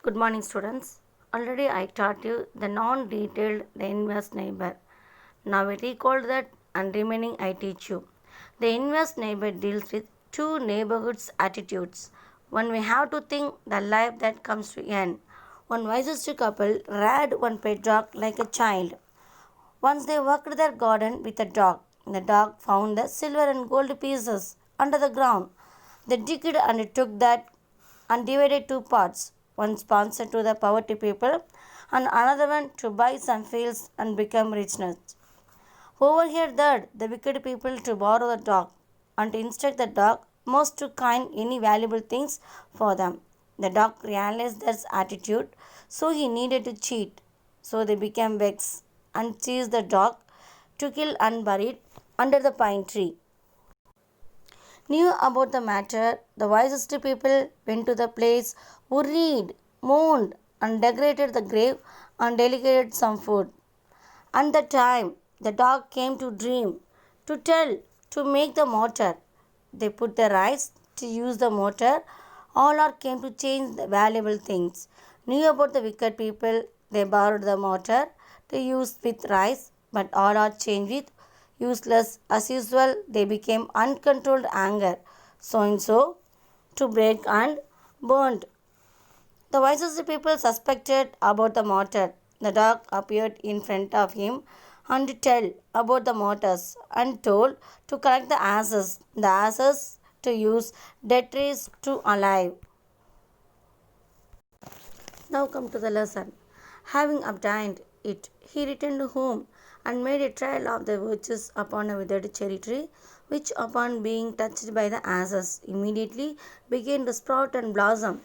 Good morning, students. Already I taught you the non-detailed, the inverse neighbor. Now I recall that and remaining I teach you. The inverse neighbor deals with two neighborhoods attitudes. One we have to think the life that comes to end. One wisest couple reared one pet dog like a child. Once they worked their garden with a dog. The dog found the silver and gold pieces under the ground. They digged and took that and divided two parts, one sponsored to the poverty people and another one to buy some fields and become richness. Overheard that the wicked people to borrow the dog and to instruct the dog most to kind any valuable things for them. The dog realized their attitude, so he needed to cheat. So they became vexed and seized the dog to kill and bury it under the pine tree. Knew about the matter, the wisest people went to the place, worried, mourned, and decorated the grave and delegated some food. And the time the dog came to dream, to tell, to make the mortar. They put the rice to use the mortar. All are came to change the valuable things. Knew about the wicked people, they borrowed the mortar to use with rice, but all are changed with useless. As usual, they became uncontrolled anger. So and so to break and burnt. The wisest people suspected about the mortar. The dog appeared in front of him and to tell about the mortars and told to collect the asses to use dead trees to alive. Now come to the lesson. Having obtained it, he returned home and made a trial of the virtues upon a withered cherry tree, which upon being touched by the ashes immediately began to sprout and blossom.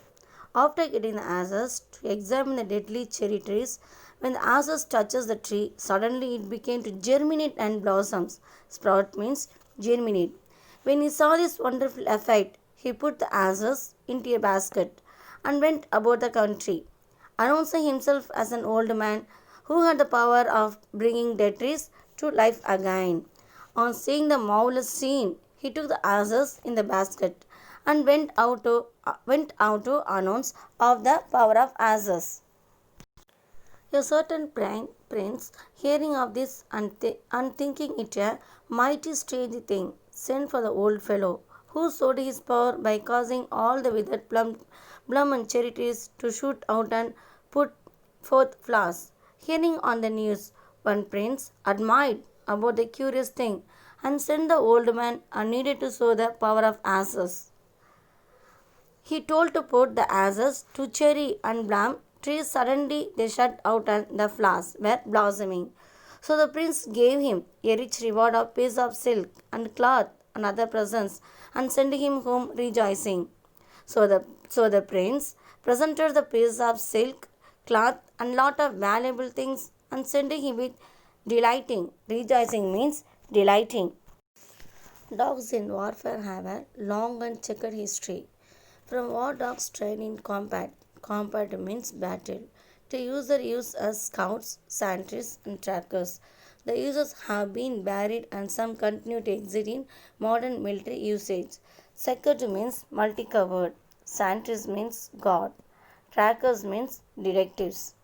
After getting the ashes to examine the deadly cherry trees, when the ashes touches the tree, suddenly it began to germinate and blossoms. Sprout means germinate. When he saw this wonderful effect, he put the ashes into a basket and went about the country, announcing himself as an old man who had the power of bringing dead trees to life again. On seeing the marvelous scene, he took the ashes in the basket and went out to announce of the power of ashes. A certain prince, hearing of this and thinking it a mighty strange thing, sent for the old fellow, who showed his power by causing all the withered plum and cherry trees to shoot out and put forth flowers. Hearing on the news, one prince admired about the curious thing and sent the old man and needed to show the power of ashes. He told to put the ashes to cherry and plum trees. Suddenly they shut out and the flowers were blossoming. So the prince gave him a rich reward of piece of silk and cloth and other presents and sent him home rejoicing. So the prince presented the piece of silk, cloth and lot of valuable things and sent him with delighting. Rejoicing means delighting. Dogs in warfare have a long and checkered history. From war dogs trained in combat, combat means battle, to user use as scouts, sentries, and trackers. The users have been varied and some continue to exist in modern military usage. Security means multi-covered. Sentries means guard. Trackers means detectives.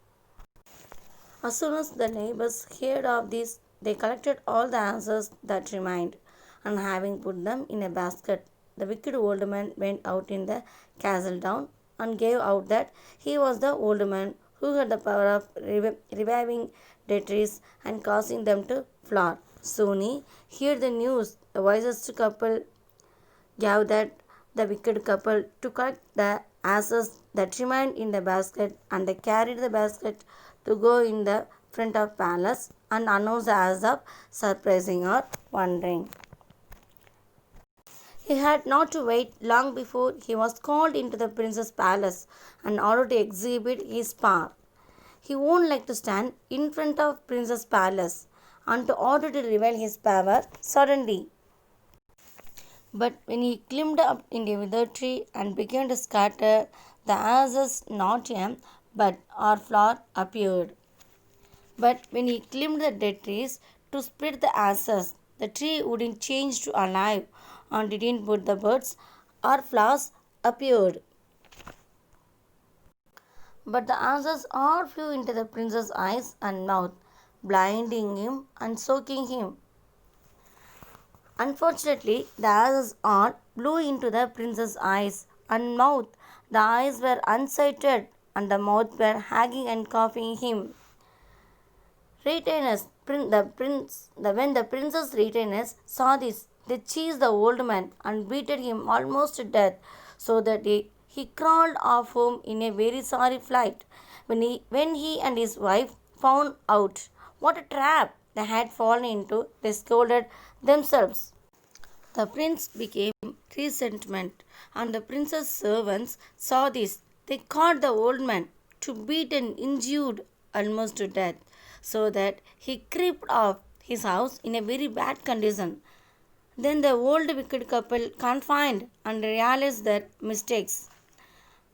As soon as the neighbors heard of this, they collected all the answers that remained, and having put them in a basket, the wicked old man went out in the castle town and gave out that he was the old man who had the power of reviving dead trees and causing them to flower. Soon he heard the news. The wisest couple gave that the wicked couple to collect the asses that remained in the basket, and they carried the basket to go in the front of palace and announce as of surprising or wondering. He had not to wait long before he was called into the prince's palace and ordered to exhibit his power. He won't like to stand in front of prince's palace and to order to reveal his power suddenly. But when he climbed up in the withered tree and began to scatter the ashes, not him, but our flower appeared. But when he climbed the dead trees to split the ashes, the tree wouldn't change to alive and didn't put the birds or flowers appeared. But the answers all flew into the prince's eyes and mouth, blinding him and soaking him. Unfortunately, the answers all blew into the prince's eyes and mouth. The eyes were unsighted and the mouth were hanging and coughing him. Retainers, when the prince's retainers saw this, they chased the old man and beaten him almost to death, so that he crawled off home in a very sorry plight. When he and his wife found out what a trap they had fallen into, they scolded themselves. The prince became resentment, and the prince's servants saw this. They caught the old man to beat and injured almost to death, so that he crept off his house in a very bad condition. Then the old wicked couple confined and realized their mistakes,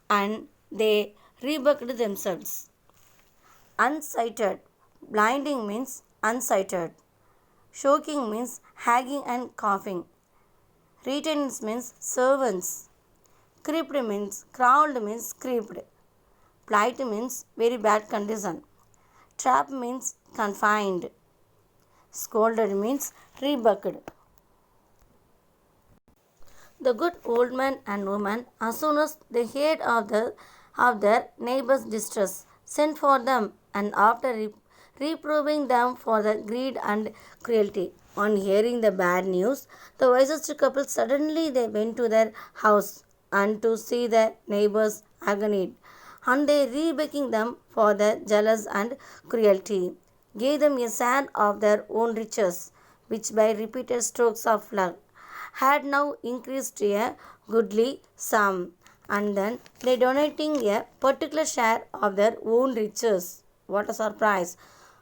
and they rebuked themselves. Unsighted. Blinding means unsighted. Choking means hanging and coughing. Retainers means servants. Creeped means crawled means creeped. Plight means very bad condition. Trap means confined. Scolded means rebuked. The good old man and woman, as soon as they heard of their neighbor's distress, sent for them, and after reproving them for the greed and cruelty. On hearing the bad news, the wisest couple suddenly they went to their house and to see their neighbors agonied, and they rebuking them for their jealous and cruelty, gave them a share of their own riches, which by repeated strokes of luck had now increased to a goodly sum, and then they donating a particular share of their own riches. What a surprise!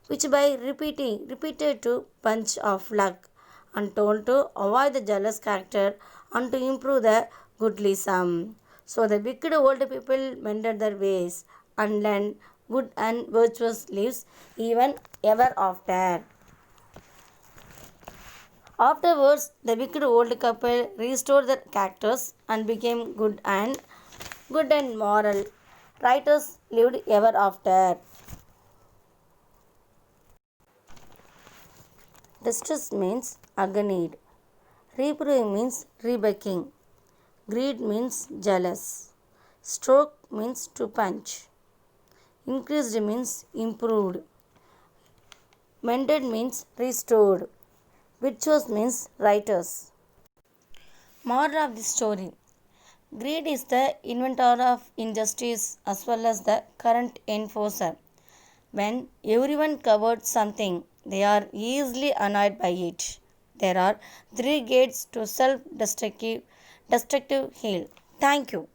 Which by repeated to bunch of luck, and told to avoid the jealous character and to improve the goodly sum. So the wicked old people mended their ways and led good and virtuous lives even ever after. Afterwards, the wicked old couple restored their characters and became good and moral. Writers lived ever after. Distress means agonied. Reprove means rebuking. Greed means jealous. Stroke means to punch. Increased means improved. Mended means restored. Virtuous means writers. Moral of the story. Greed is the inventor of injustice as well as the current enforcer. When everyone covered something, they are easily annoyed by it. There are three gates to self destructive heal. Thank you.